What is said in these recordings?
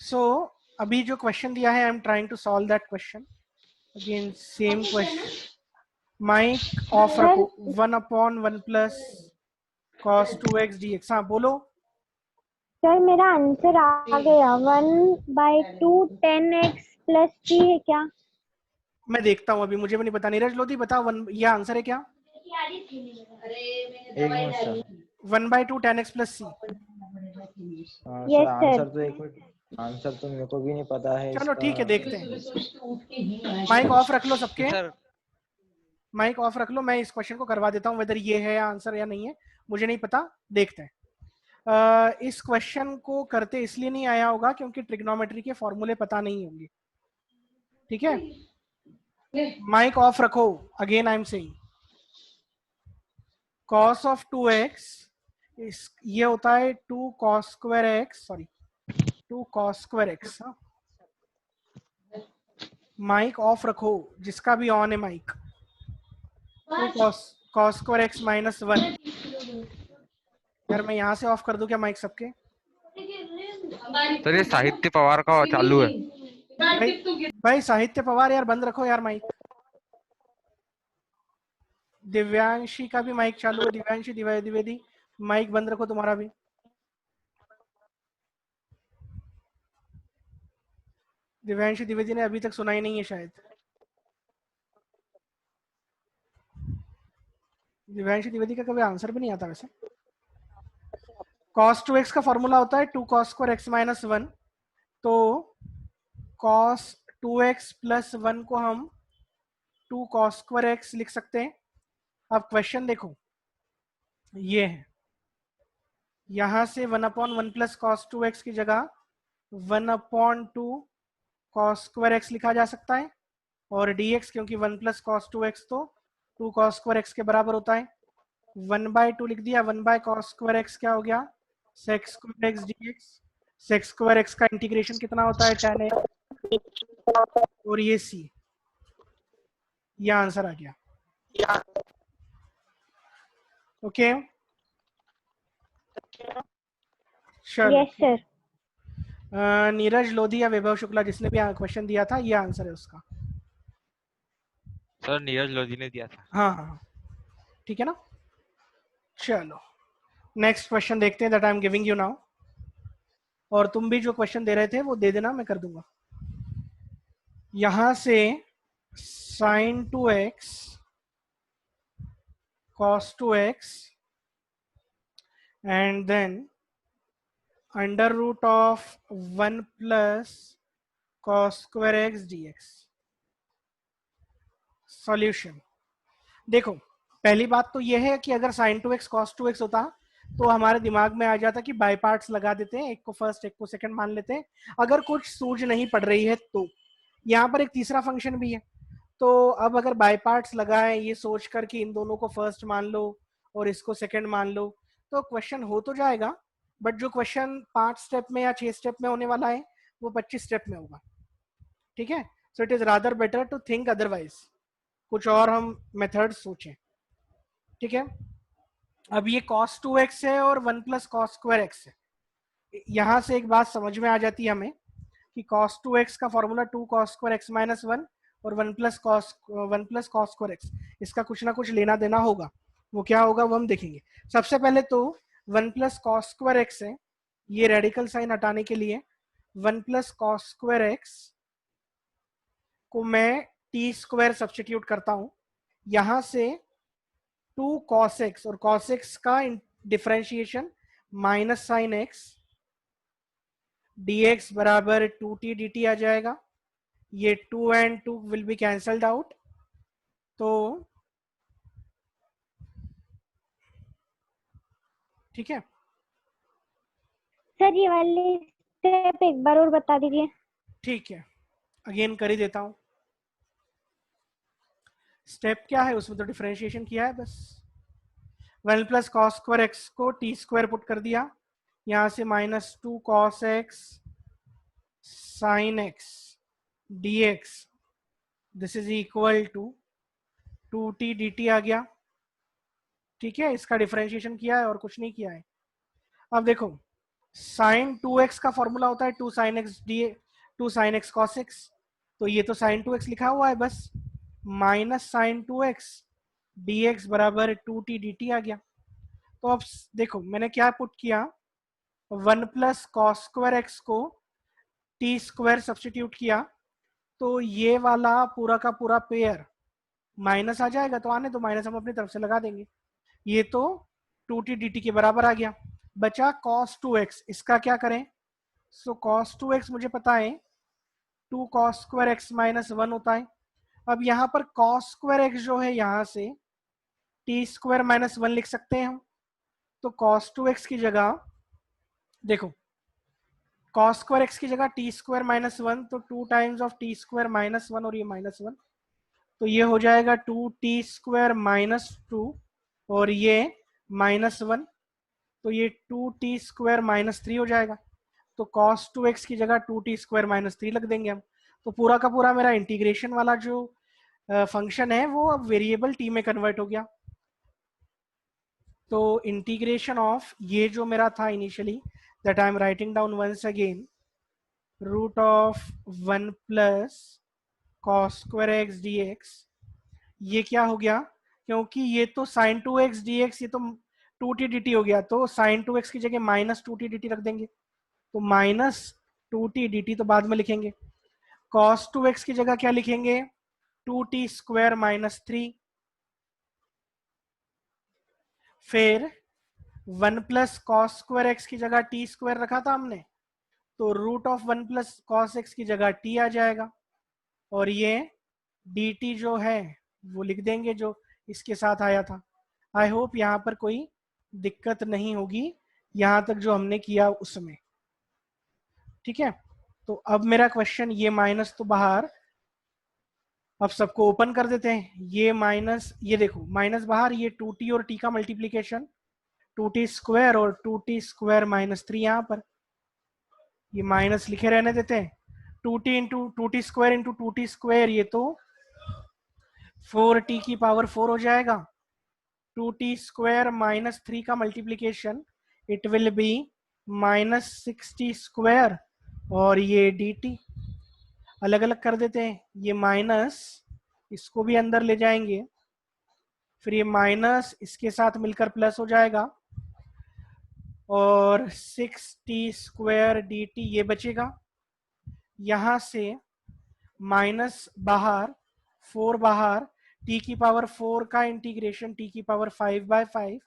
सो अभी जो क्वेश्चन दिया है, I am trying to solve that question. Again same question, mic off रखो, 1/1 प्लस cos 2x dx। हाँ बोलो। सर मेरा आंसर आ गया, 1/2 10x प्लस 3 है क्या? मैं देखता हूँ, अभी मुझे भी नहीं पता। नीरज लोधी बताओ, ये आंसर है क्या? एक मिनट सर। 1/2 10x प्लस सी। सर आंसर तो एक मिनट, आंसर तो मेरे को भी नहीं पता है चलो इसका। ठीक है, देखते हैं। माइक ऑफ रख लो सबके, माइक ऑफ रख लो। मैं इस क्वेश्चन को करवा देता हूँ, वेदर ये है आंसर या नहीं है मुझे नहीं पता, देखते हैं। इस क्वेश्चन को करते इसलिए नहीं आया होगा क्योंकि ट्रिग्नोमेट्री के फॉर्मूले पता नहीं होंगे, ठीक है। माइक ऑफ रखो। Again I am saying cos of 2x, ये होता है 2 cos square x, sorry 2 cos square x। Mic off रखो जिसका भी ऑन है mic. 2 cos square x minus 1। यार मैं यहाँ से ऑफ कर दूं क्या माइक सबके? सर ये साहित्य पवार का चालू है। भाई साहित्य पवार यार बंद रखो यार माइक। दिव्यांशी का भी माइक चालू है, दिव्यांशी द्विवेदी माइक बंद रखो तुम्हारा भी। दिव्यांशी द्विवेदी ने अभी तक सुना ही नहीं है शायद। दिव्यांशी द्विवेदी का कभी आंसर भी नहीं आता वैसे। cos 2x का फॉर्मूला होता है 2 cos स्क्वायर x माइनस 1। तो cos 2x प्लस 1 को हम 2 cos स्क्वायर x लिख सकते हैं। अब क्वेश्चन देखो, ये है, यहां से 1/1 प्लस cos 2x की जगह 1/2 cos स्क्वायर x लिखा जा सकता है, और dx क्योंकि 1 प्लस cos 2x तो 2 cos स्क्वायर x के बराबर होता है। 1/2 लिख दिया, 1/cos स्क्वायर x क्या हो गया? sec square x dx। sec square x का इंटीग्रेशन कितना होता है? tan x, और ये c, ये आंसर आ गया। ओके चलो। Yes sir. नीरज लोधी या वैभव शुक्ला जिसने भी क्वेश्चन दिया था, ये आंसर है उसका। सर नीरज लोधी ने दिया था। हाँ हाँ ठीक है ना। चलो नेक्स्ट क्वेश्चन देखते हैं, that I am giving you now. और तुम भी जो क्वेश्चन दे रहे थे वो दे देना, मैं कर दूंगा। यहां से sin 2x cos 2x and then under root of 1 plus cos square x dx। Solution देखो, पहली बात तो यह है कि अगर sin 2x cos 2x होता तो हमारे दिमाग में आ जाता कि बाय पार्ट्स लगा देते हैं, एक को फर्स्ट एक को सेकंड मान लेते हैं अगर कुछ सूझ नहीं पड़ रही है तो। यहाँ पर एक तीसरा फंक्शन भी है, तो अब अगर बाय पार्ट्स लगाए ये सोच कर कि इन दोनों को फर्स्ट मान लो और इसको सेकंड मान लो तो क्वेश्चन हो तो जाएगा, बट जो क्वेश्चन 5 स्टेप में या 6 स्टेप में होने वाला है वो 25 स्टेप में होगा, ठीक है। So it is rather better to think otherwise, कुछ और हम मेथड सोचें, ठीक है। अब ये cos 2x है और 1 प्लस cos स्क्वायर x है। यहां से एक बात समझ में आ जाती है हमें कि cos 2x का formula 2 cos square x minus 1 और 1 प्लस cos स्क्वायर x, इसका कुछ ना कुछ लेना देना होगा। वो क्या होगा वो हम देखेंगे। सबसे पहले तो 1 प्लस cos स्क्वायर x है, ये रेडिकल साइन हटाने के लिए 1 प्लस cos स्क्वायर x को मैं t स्क्वायर सब्सटीट्यूट करता हूं। यहां से 2 cos x और cos x का differentiation minus sine x dx बराबर 2t dt आ जाएगा। ये 2 and 2 will be cancelled out, तो ठीक है। सर ये वाले स्टेप एक बार और बता दीजिए। ठीक है अगेन कर ही देता हूं। स्टेप क्या है उसमें, तो डिफरेंशिएशन किया है बस। 1 प्लस कॉस स्क्वायर एक्स को टी स्क्वायर पुट कर दिया, यहां से minus 2 cos x sine x d x, this is equal to 2t dt आ गया, ठीक है। इसका डिफरेंशिएशन किया है और कुछ नहीं किया है। अब देखो साइन 2x का फॉर्मूला होता है 2 sin x D 2 sin x cos x, तो ये तो sin 2x लिखा हुआ है बस, माइनस साइन 2x dx बराबर 2t dt आ गया। तो अब देखो मैंने क्या पुट किया, 1 प्लस कॉस स्क्वायर एक्स को टी स्क्वायर सब्सटीट्यूट किया, तो ये वाला पूरा का पूरा पेयर माइनस आ जाएगा, तो आने तो माइनस हम अपनी तरफ से लगा देंगे, ये तो 2t dt के बराबर आ गया। बचा cos 2x, इसका क्या करें, सो cos 2x मुझे पता है 2 cos स्क्वायर x माइनस 1 होता है। अब यहाँ पर cos स्क्वायर x जो है यहाँ से t स्क्वायर माइनस 1 लिख सकते हैं हम, तो cos 2x की जगह देखो cos स्क्वायर x की जगह t स्क्वायर माइनस 1, तो 2 times of t square minus 1 और ये माइनस 1, तो ये हो जाएगा 2t स्क्वायर माइनस 2 और ये माइनस 1, तो ये 2t स्क्वायर माइनस 3 हो जाएगा। तो cos 2x की जगह 2t स्क्वायर माइनस 3 लग देंगे हम, तो पूरा का पूरा मेरा इंटीग्रेशन वाला जो फंक्शन है वो अब वेरिएबल t में कन्वर्ट हो गया। तो इंटीग्रेशन ऑफ ये जो मेरा था initially, that I am writing down once again, root of 1 plus cos square x dx, ये क्या हो गया, क्योंकि ये तो sin 2x dx ये तो 2t dt हो गया, तो sin 2x की जगह माइनस 2t dt रख देंगे, तो माइनस 2t dt तो बाद में लिखेंगे, cos 2x की जगह क्या लिखेंगे 2t स्क्वायर माइनस 3, फिर 1 प्लस कॉस स्क्वायर एक्स की जगह टी स्क्वायर रखा था हमने, तो root of 1 plus cos x की जगह टी आ जाएगा, और ये डी टी जो है वो लिख देंगे जो इसके साथ आया था। आई होप यहाँ पर कोई दिक्कत नहीं होगी यहाँ तक जो हमने किया उसमें, ठीक है। तो अब मेरा क्वेश्चन, ये माइनस तो बाहर, अब सबको ओपन कर देते हैं, ये माइनस, ये देखो माइनस बाहर, ये 2t और t का मल्टीप्लीकेशन 2t स्क्वायर और 2t स्क्वायर माइनस 3 यहाँ पर, ये माइनस लिखे रहने देते हैं, 2t into 2t square into 2t square, ये तो 4t की पावर 4 हो जाएगा, 2t स्क्वायर माइनस 3 का multiplication it will be minus 6t square, और ये dt अलग अलग कर देते हैं, ये माइनस इसको भी अंदर ले जाएंगे, फिर ये माइनस इसके साथ मिलकर प्लस हो जाएगा, और 6t स्क्वायर dt ये बचेगा, यहां से माइनस बाहर 4 बाहर, t की पावर 4 का इंटीग्रेशन t की पावर 5/5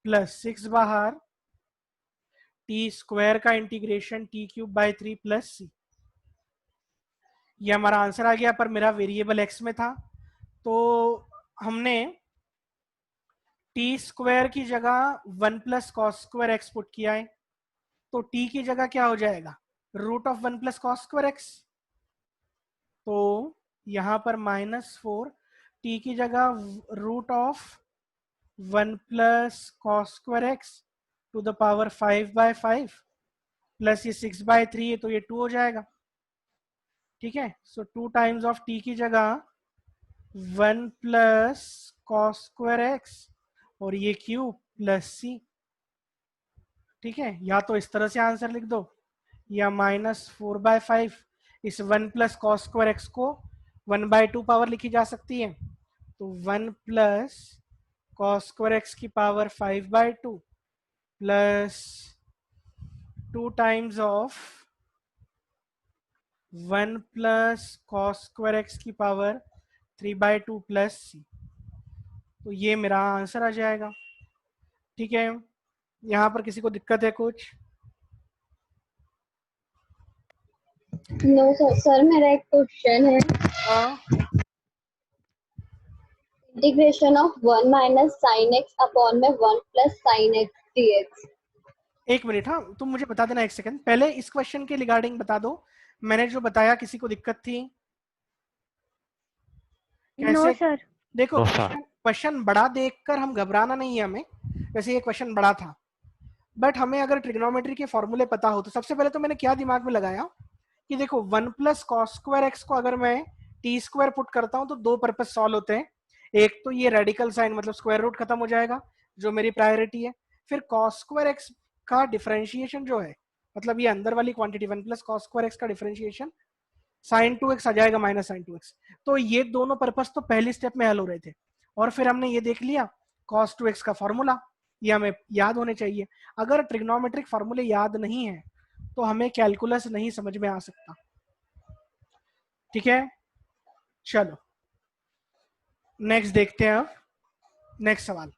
प्लस 6 बाहर, t स्क्वायर का इंटीग्रेशन t³ 3 प्लस c, ये हमारा आंसर आ गया, पर मेरा वेरिएबल x में था, तो हमने टी स्क्वायर की जगह 1 plus cos square x put किया है, तो t की जगह क्या हो जाएगा root of 1 plus cos square x, तो यहाँ पर -4, t की जगह root of 1 plus cos square x to the power 5/5 plus ये 6/3 है, तो ये 2 हो जाएगा, ठीक है। सो 2 टाइम्स ऑफ t की जगह 1 प्लस कॉस स्क्वायर एक्स और ये क्यूब प्लस सी, ठीक है। या तो इस तरह से आंसर लिख दो, या -4/5, इस 1 प्लस कॉस स्क्वायर एक्स को 1/2 पावर लिखी जा सकती है, तो 1 प्लस कॉस स्क्वायर एक्स की power 5/2 plus 2 times of 1 plus cos square x की पावर 3/2 प्लस सी, तो ये मेरा आंसर आ जाएगा, ठीक है। यहाँ पर किसी को दिक्कत है कुछ? नो सर, मेरा एक क्वेश्चन है, हाँ, integration of 1 minus sine x upon में 1 प्लस साइन एक्स dx। एक मिनट, हाँ तुम मुझे बता देना, एक सेकंड पहले इस क्वेश्चन के रिगार्डिंग बता दो, मैंने जो बताया किसी को दिक्कत थी? No sir. देखो No, sir. क्वेश्चन बड़ा देखकर हम घबराना नहीं है हमें, वैसे ये क्वेश्चन बड़ा था, बट हमें अगर ट्रिग्नोमेट्री के फॉर्मूले पता हो, तो सबसे पहले तो मैंने क्या दिमाग में लगाया कि देखो 1 प्लस कॉस स्क्वायर एक्स को अगर मैं टी स्क्वायर पुट करता हूँ तो 2 पर्पस सॉल्व होते हैं, एक तो ये रेडिकल साइन मतलब स्क्वायर रूट खत्म हो जाएगा जो मेरी प्रायोरिटी है, फिर कॉस स्क्वायर एक्स का डिफरेंशिएशन जो है, मतलब ये अंदर वाली quantity 1 plus cos square x का डिफरेंशिएशन साइन 2x आ जाएगा माइनस साइन 2x। तो ये दोनों पर्पस तो पहली स्टेप में हल हो रहे थे, और फिर हमने ये देख लिया cos 2x का फॉर्मूला, ये हमें याद होने चाहिए। अगर ट्रिग्नोमेट्रिक फॉर्मूले याद नहीं है तो हमें कैलकुलस नहीं समझ में आ सकता। ठीक है, चलो नेक्स्ट देखते हैं। अब नेक्स्ट सवाल,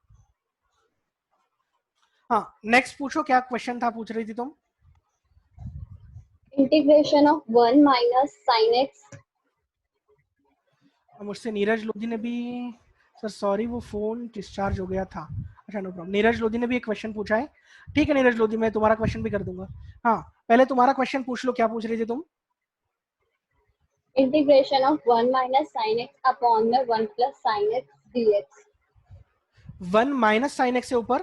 हाँ नेक्स्ट पूछो, क्या क्वेश्चन था, पूछ रही थी तुम? Integration of 1 minus sine x. मुझसे नीरज लोधी ने भी, सर सॉरी वो फोन डिस्चार्ज हो गया था। अच्छा नो प्रॉब्लम, नीरज लोधी ने भी एक क्वेश्चन पूछा है। ठीक है नीरज लोधी, मैं तुम्हारा क्वेश्चन भी कर दूंगा। हाँ पहले तुम्हारा क्वेश्चन पूछ लो, क्या पूछ रही थी तुम? Integration of 1 minus sine x upon में 1 plus sine x dx. 1 minus sine x से ऊपर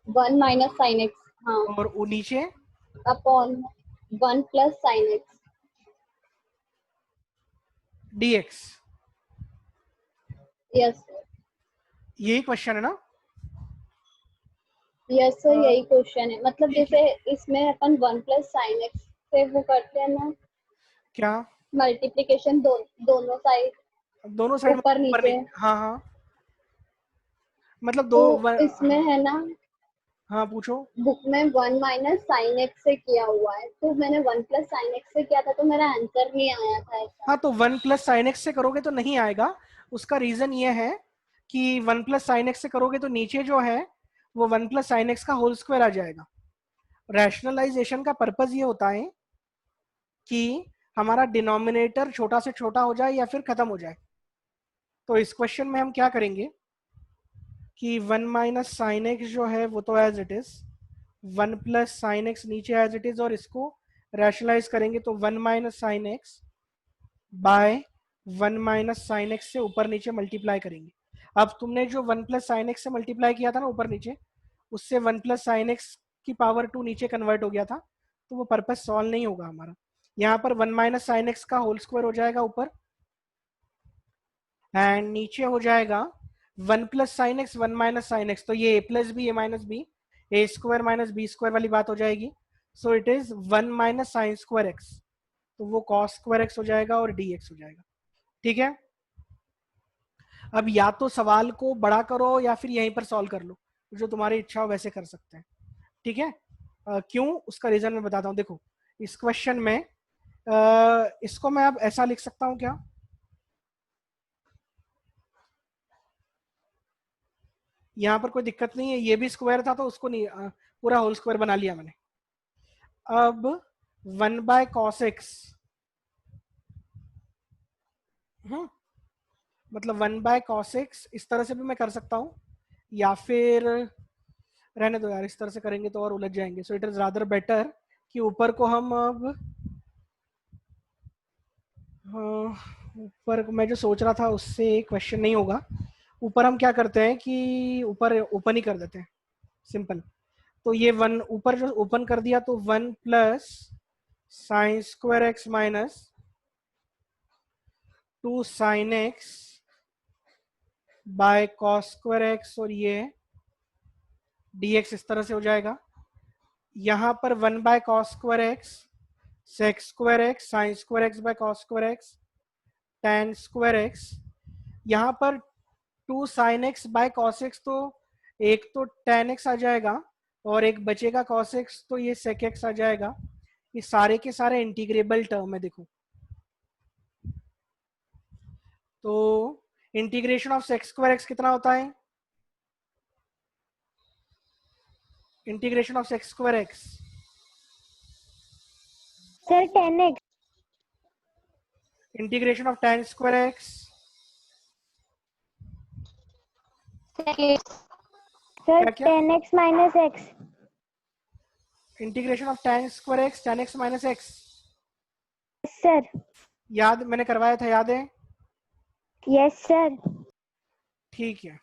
1 माइनस साइन एक्स, हाँ, और वो नीचे upon 1 plus sine x. dx। Yes sir, यही क्वेश्चन है ना? यस सर, यही क्वेश्चन है। मतलब ठीक है। जैसे इसमें अपन 1 प्लस साइन एक्स से वो करते हैं ना, क्या? मल्टीप्लीकेशन दोनों साइड, दोनों साइड ऊपर ऊपर नीचे। नीचे, हाँ हाँ, मतलब तो दो इसमें है ना, हाँ पूछो। बुक में 1 माइनस साइन एक्स से किया हुआ है, तो मैंने 1 प्लस साइन एक्स से किया था, तो मेरा आंसर नहीं आया था ऐसा। हाँ तो 1 प्लस साइन एक्स से करोगे तो नहीं आएगा। उसका रीजन ये है कि 1 प्लस साइन एक्स से करोगे तो नीचे जो है वो 1 प्लस साइन एक्स का होल स्क्वायर आ जाएगा। रैशनलाइजेशन का पर्पज ये होता है कि हमारा डिनोमिनेटर छोटा से छोटा हो जाए या फिर खत्म हो जाए। तो इस क्वेश्चन में हम क्या करेंगे कि 1 माइनस साइन एक्स जो है वो तो as it is, 1 plus sine x नीचे एज इट इज, और इसको रैशनलाइज करेंगे तो 1 minus sine x by 1 minus sine x से ऊपर नीचे मल्टीप्लाई करेंगे। अब तुमने जो 1 प्लस साइन एक्स से मल्टीप्लाई किया था ना ऊपर नीचे, उससे 1 प्लस साइन एक्स की पावर 2 नीचे कन्वर्ट हो गया था, तो वो पर्पज सॉल्व नहीं होगा हमारा। यहाँ पर 1 माइनस साइन एक्स का होल स्क्वायर हो जाएगा ऊपर, एंड नीचे हो जाएगा 1 plus sine x 1 minus sine x, तो ये a plus b a minus b, a square minus b square वाली बात हो जाएगी। So it is 1 minus sine square x, तो वो कॉस स्क्वायर एक्स हो जाएगा और dx हो जाएगा। ठीक है, अब या तो सवाल को बड़ा करो या फिर यहीं पर सॉल्व कर लो, जो तुम्हारी इच्छा हो वैसे कर सकते हैं। ठीक है, क्यों, उसका रीजन मैं बताता हूँ। देखो इस क्वेश्चन में इसको मैं अब ऐसा लिख सकता हूँ क्या, यहाँ पर कोई दिक्कत नहीं है, ये भी स्क्वायर था तो उसको नहीं पूरा होल स्क्वायर बना लिया मैंने। अब 1 बाय कॉस एक्स, मतलब 1 बाय कॉस एक्स इस तरह से भी मैं कर सकता हूँ, या फिर रहने दो यार, इस तरह से करेंगे तो और उलझ जाएंगे। सो इट इज रादर बेटर कि ऊपर को हम अब ऊपर मैं जो सोच रहा था उससे क्वेश्चन नहीं होगा। ऊपर हम क्या करते हैं कि ऊपर ओपन ही कर देते हैं, सिंपल। तो ये 1 ऊपर जो ओपन कर दिया तो 1 plus sign square x minus 2 sine x by cos square x, और ये dx इस तरह से हो जाएगा। यहाँ पर 1 by cos square x sec square x sine square x by cos square x tan square x, यहाँ पर 2 sine x by cos x, तो एक तो tan एक्स आ जाएगा और एक बचेगा cos एक्स, तो ये sec एक्स आ जाएगा। ये सारे के सारे इंटीग्रेबल टर्म है। देखो तो integration of sec square x कितना होता है, integration of sec square x sir 10x। Integration of tan square x sir क्या क्या 10x minus x। Integration of tan square x tan x minus x, sir याद मैंने करवाया था, याद है? Yes sir. ठीक है,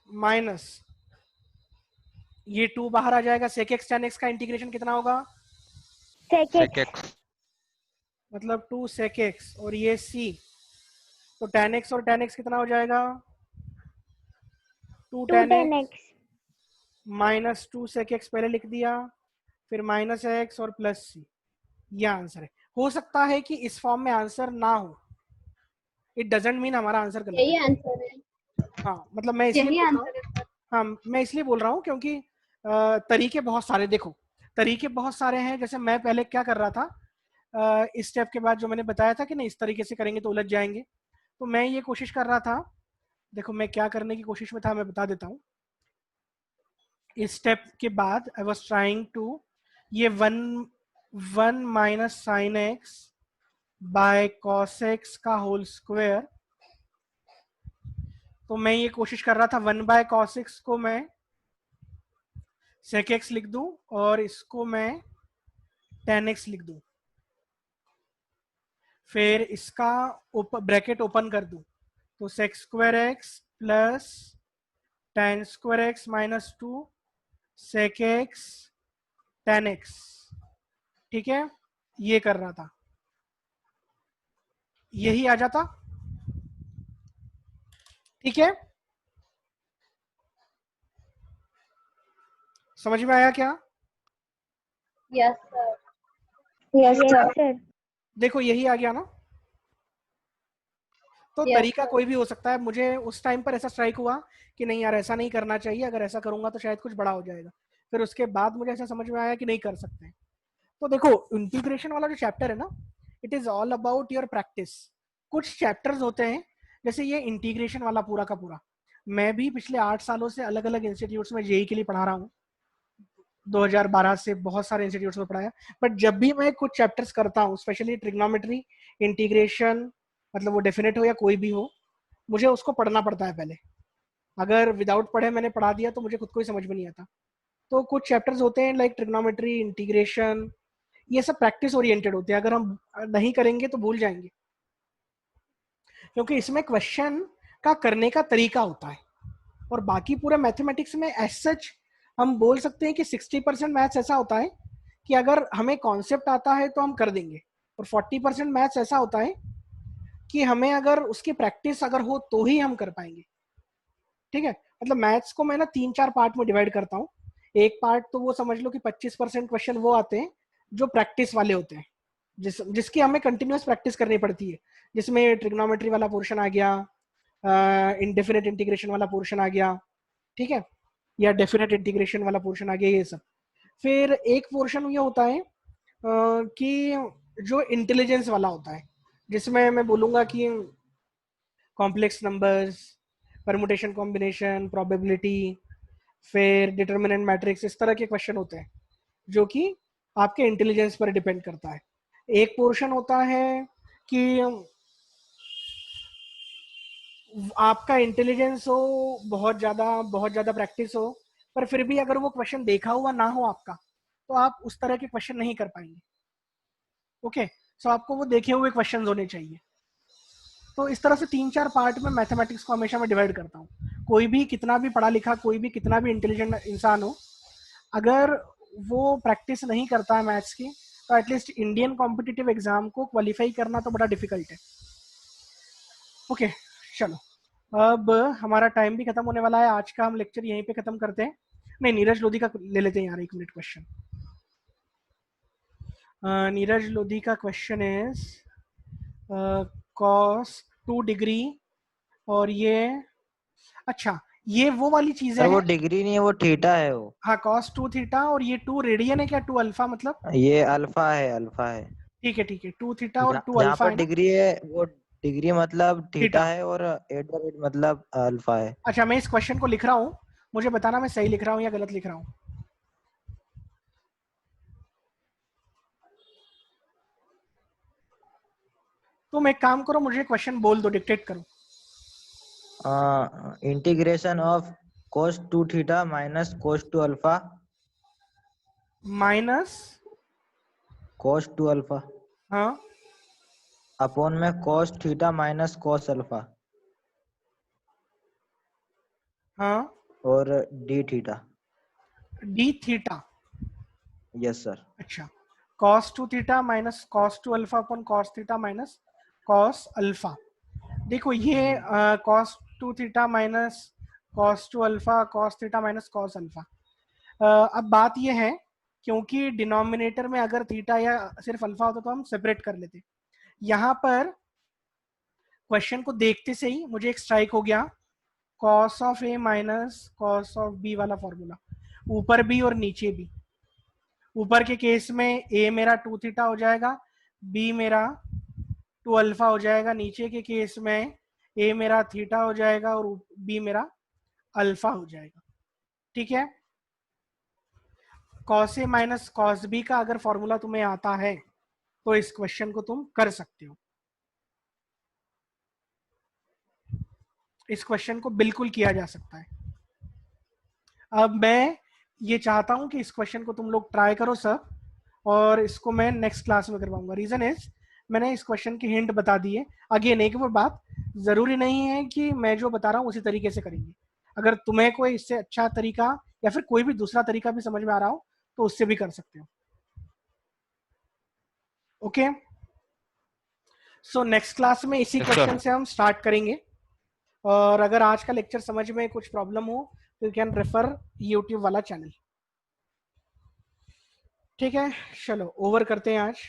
माइनस ये 2 बाहर आ जाएगा, sec x tan x का इंटीग्रेशन कितना होगा, sec sec x। x मतलब 2 sec x, और ये c, तो tan x और tan x कितना हो जाएगा, 2 2 tan tan x x minus 2 sec x पहले लिख दिया, फिर माइनस x और प्लस c, ये आंसर है। हो सकता है कि इस फॉर्म में आंसर ना हो, इट डजंट मीन हमारा आंसर गलत यही है। आंसर है, हाँ मतलब मैं इसलिए यही बोल रहा हूँ, आंसर है सर। हाँ मैं इसलिए बोल रहा हूँ क्योंकि तरीके बहुत सारे, देखो तरीके बहुत सारे हैं। जैसे मैं पहले क्या कर रहा था, इस स्टेप के बाद जो मैंने बताया था कि नहीं इस तरीके से करेंगे तो उलझ जाएंगे, तो मैं ये कोशिश कर रहा था, देखो मैं क्या करने की कोशिश में था मैं बता देता हूँ। इस स्टेप के बाद आई वॉज ट्राइंग टू, ये 1 minus sine x by cos x का होल स्क्वायर, तो मैं ये कोशिश कर रहा था 1 बाय कॉस एक्स को मैं सेक एक्स लिख दूं और इसको मैं tan x लिख दूं, फिर इसका ब्रैकेट ओपन कर दूं, तो sec square x plus tan square x minus 2 sec x tan x, ठीक है ये कर रहा था, यही आ जाता, ठीक है समझ में आया क्या? Yes sir. yes sir देखो यही आ गया ना। तो यस तरीका सर। कोई भी हो सकता है, मुझे उस टाइम पर ऐसा स्ट्राइक हुआ कि नहीं यार ऐसा नहीं करना चाहिए, अगर ऐसा करूंगा तो शायद कुछ बड़ा हो जाएगा, फिर उसके बाद मुझे ऐसा समझ में आया कि नहीं कर सकते। तो देखो इंटीग्रेशन वाला जो चैप्टर है ना, it is all about your practice. कुछ चैप्टर्स होते हैं, जैसे ये इंटीग्रेशन वाला पूरा का पूरा, मैं भी पिछले 8 सालों से अलग अलग इंस्टीट्यूट्स में जेई के लिए पढ़ा रहा हूँ, 2012 से बहुत सारे इंस्टीट्यूट्स में पढ़ाया। बट जब भी मैं कुछ चैप्टर्स करता हूँ, स्पेशली ट्रिग्नोमेट्री, इंटीग्रेशन, मतलब वो डेफिनेट हो या कोई भी हो, मुझे उसको पढ़ना पड़ता है पहले। अगर विदाउट पढ़े मैंने पढ़ा दिया तो मुझे खुद को ही समझ में नहीं आता। तो कुछ चैप्टर्स होते हैं लाइक ट्रिग्नोमेट्री, इंटीग्रेशन, ये सब प्रैक्टिस ओरिएंटेड होते हैं, अगर हम नहीं करेंगे तो भूल जाएंगे, क्योंकि इसमें क्वेश्चन का करने का तरीका होता है। और बाकी पूरे मैथमेटिक्स में एज सच हम बोल सकते हैं कि 60% मैथ्स ऐसा होता है कि अगर हमें कॉन्सेप्ट आता है तो हम कर देंगे, और 40% मैथ्स ऐसा होता है कि हमें अगर उसकी प्रैक्टिस अगर हो तो ही हम कर पाएंगे, ठीक है। मतलब मैथ्स को मैं ना 3-4 पार्ट में डिवाइड करता हूँ। एक पार्ट तो वो समझ लो कि 25% क्वेश्चन वो आते हैं जो प्रैक्टिस वाले होते हैं, जिसकी हमें कंटिन्यूस प्रैक्टिस करनी पड़ती है, जिसमें ट्रिग्नोमेट्री वाला पोर्शन आ गया, इनडेफिनेट इंटीग्रेशन वाला पोर्शन आ गया, ठीक है, या डेफिनेट इंटीग्रेशन वाला पोर्शन आ गया, ये सब। फिर एक पोर्शन ये होता है कि जो इंटेलिजेंस वाला होता है, जिसमें मैं बोलूँगा कि complex numbers, permutation combination, probability, फिर डिटर्मिनेंट मैट्रिक्स, इस तरह के क्वेश्चन होते हैं जो कि आपके इंटेलिजेंस पर डिपेंड करता है। एक पोर्शन होता है कि आपका इंटेलिजेंस हो, बहुत ज़्यादा प्रैक्टिस हो, पर फिर भी अगर वो क्वेश्चन देखा हुआ ना हो आपका, तो आप उस तरह के क्वेश्चन नहीं कर पाएंगे। ओके, सो आपको वो देखे हुए क्वेश्चंस होने चाहिए। तो इस तरह से 3-4 पार्ट में मैथमेटिक्स को हमेशा मैं डिवाइड करता हूँ। कोई भी कितना भी पढ़ा लिखा, कोई भी कितना भी इंटेलिजेंट इंसान हो, अगर वो प्रैक्टिस नहीं करता है मैथ्स की, तो एटलीस्ट इंडियन कॉम्पिटिटिव एग्जाम को क्वालिफाई करना तो बड़ा डिफिकल्ट है। ओके चलो, अब हमारा टाइम भी खत्म होने वाला है, आज का हम लेक्चर यहीं पे खत्म करते हैं। नहीं, नीरज लोधी का ले लेते हैं यार, 1 मिनट क्वेश्चन। नीरज लोधी का क्वेश्चन इज cos 2 डिग्री, और ये, अच्छा ये वो वाली चीजें सर वो हैं। डिग्री नहीं है, वो थीटा है वो। हाँ cos 2 थीटा, और ये 2 रेडियन है क्या, 2 अल्फा मतलब? ये अल्फा है, अल्फा है। ठीक है 2 थीटा और 2 जहाँ अल्फा पर है ना। डिग्री है वो डिग्री मतलब थीटा, थीटा है, और 8/8 मतलब अल्फा है। अच्छा मैं इस क्वेश्चन को लिख रहा हूँ, मुझे बताना मैं सही लिख रहा हूँ या गलत लिख रहा हूँ। तुम एक काम करो, मुझे क्वेश्चन बोल दो, डिक्टेट करो। Integration of cos 2 theta minus cos 2 alpha, minus, cos 2 alpha हाँ अपॉन में cos theta minus cos alpha हाँ, और d थीटा। D theta, yes sir. अच्छा cos 2 theta minus cos 2 alpha upon cos theta minus cos alpha. देखो ये cos 2 theta minus cos two alpha cos theta minus cos alpha. अब बात ये है, क्योंकि डिनोमिनेटर में अगर थीटा या सिर्फ अल्फा होता तो हम सेपरेट कर लेते। यहाँ पर क्वेश्चन को देखते से ही मुझे एक स्ट्राइक हो गया, cos of a minus cos of b वाला फॉर्मूला, ऊपर भी और नीचे भी। ऊपर के केस में a मेरा 2 थीटा हो जाएगा, b मेरा 2 अल्फा हो जाएगा, नीचे के केस में a मेरा थीटा हो जाएगा और b मेरा अल्फा हो जाएगा। ठीक है, cos a minus cos b का अगर फॉर्मूला तुम्हें आता है तो इस क्वेश्चन को तुम कर सकते हो। इस क्वेश्चन को बिल्कुल किया जा सकता है। अब मैं ये चाहता हूं कि इस क्वेश्चन को तुम लोग ट्राई करो सर, और इसको मैं नेक्स्ट क्लास में करवाऊंगा। रीजन इज मैंने इस क्वेश्चन की हिंट बता दी है। अगेन एक और बात, जरूरी नहीं है कि मैं जो बता रहा हूँ उसी तरीके से करेंगे। अगर तुम्हें कोई इससे अच्छा तरीका या फिर कोई भी दूसरा तरीका भी समझ में आ रहा हो तो उससे भी कर सकते हो। ओके, सो नेक्स्ट क्लास में इसी Yes, sir. क्वेश्चन से हम स्टार्ट करेंगे। और अगर आज का लेक्चर समझ में कुछ प्रॉब्लम हो तो यू कैन रेफर यूट्यूब वाला चैनल। ठीक है, चलो ओवर करते हैं आज।